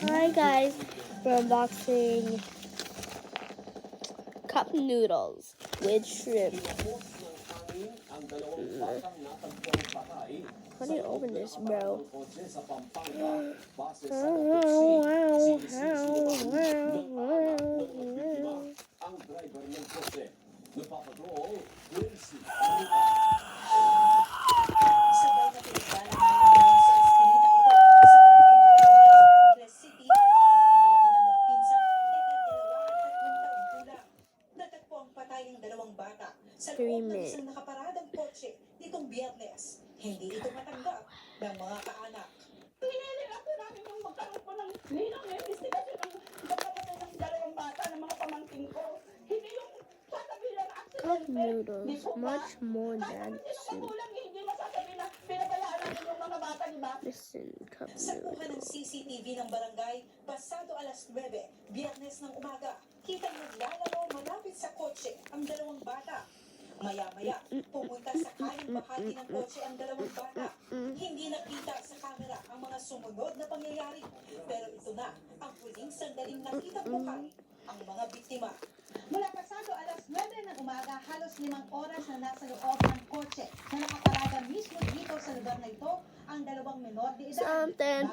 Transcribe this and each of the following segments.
Hi guys, we're unboxing cup noodles with shrimp. How do you open this, bro? Sabay na pinagdala ngayon sa eskinitang ito sa barangay Marañas, Angeles City, pinananalabi ng magpinsang edad 23 taong gulang. Natagpo ang patay ng dalawang bata sa loob ng isang nakaparadang kotse nitong Biyernes. Hindi ito matanggap ng mga kaanak. Hinihirap po namin yung magkaroon po ng investigasyon ng pagkamatay ng dalawang bata ng mga pamangkin ko. Hindi yung sasabihin lang Cup aksidente. noodles, much more than soup. Magulang hindi masasabihin na pinabayaan natin yung mga bata, di ba? Listen, cup Sa kuha ng noodles. CCTV ng barangay, pasado alas 9, Biyernes ng umaga, kitang naglalaro malapit sa kotse ang dalawang bata. Maya-maya, pumunta sa kayang bahagi ng kotse ang dalawang bata. Hindi nakita sa camera ang mga sumunod na pangyayari. Pero ito na ang huling sandaling nakita buhay ang mga biktima. Mula pasado alas 9 ng umaga, halos 5 oras na nasa loob ng kotse na nakaparada mismo dito sa lugar na ito ang dalawang menor de edad. Something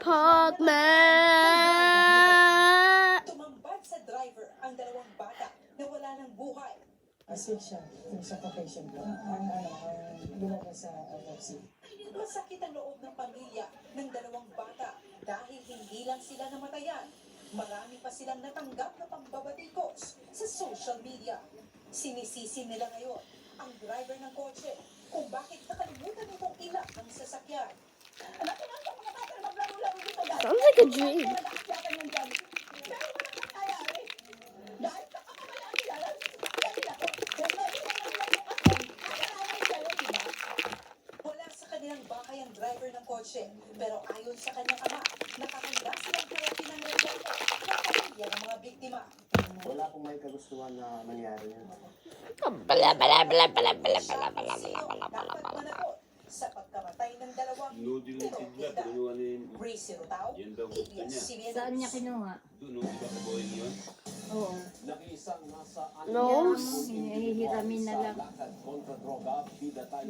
Pokemon! Tumambad sa driver ang dalawang bata na wala ng buhay. Asensya, kung sa patient ko, ang lumabas sa autopsy. Masakit ang loob ng pamilya ng dalawang bata dahil hindi lang sila namatayan. Marami pa silang natanggap na pambabatikos sa social media. Sinisisi nila ngayon ang driver ng kotse kung bakit nakalimutan itong ilang ng sasakyan. Anak ko lang sa mga bata na maglaro-laro dito dahil. Sounds like a dream. Naakyatan yan dyan. Pero walang nangyayari. Dahil sa kakabayaan nila, lang sasakyan nila ko. Kung naiwan lang lang yung asin, akalaman sa'yo, di ba? Wala sa kanilang bahay ang driver ng kotse, pero ayon sa kanyang ama, nakahanda silang tuwagin ng reklamo ng pamilya ng mga biktima. Wala pong may kagustuhan na mangyari yan. Bala bala bala bala bala Siya bala bala ang sino bala bala dapat bala. managot sa pagkamatay ng dalawang Noodle na tigla, pinuha ni... Grace Rutao, Yan daw gusto niya. ABS-CBN Saan niya kinuha? Doon, no? Di ba kabuhay niyo yun? Oo. Nose? Hihiramin na lang.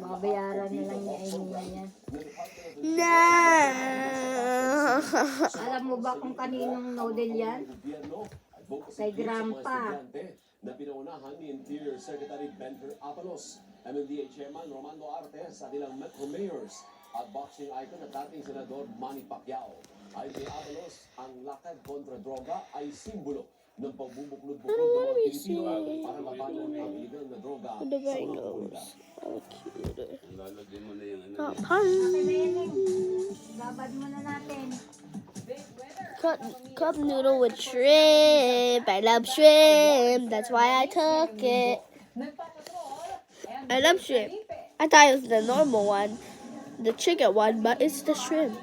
Babayaran na lang niya niya. No! Alam mo ba kung kaninong noodle yan? Kay Grandpa. Na pinaunahan ni Interior Secretary Benver Apalos, MMDA Chairman Romando Artes at ilang Metro Mayors at boxing icon at dating Senador Manny Pacquiao. Ayon kay Apalos, ang lakad kontra droga ay simbolo ng pagbubuklod-buklod ng mga Pilipino para labanan ang illegal na droga What do sa I mga know? komunidad. So cute. Lalagyan mo na yung ano. Okay na yan eh. Babad muna natin. Cup noodle with shrimp. I love shrimp. That's why I took it. I love shrimp. I thought it was the normal one, the chicken one, but it's the shrimp.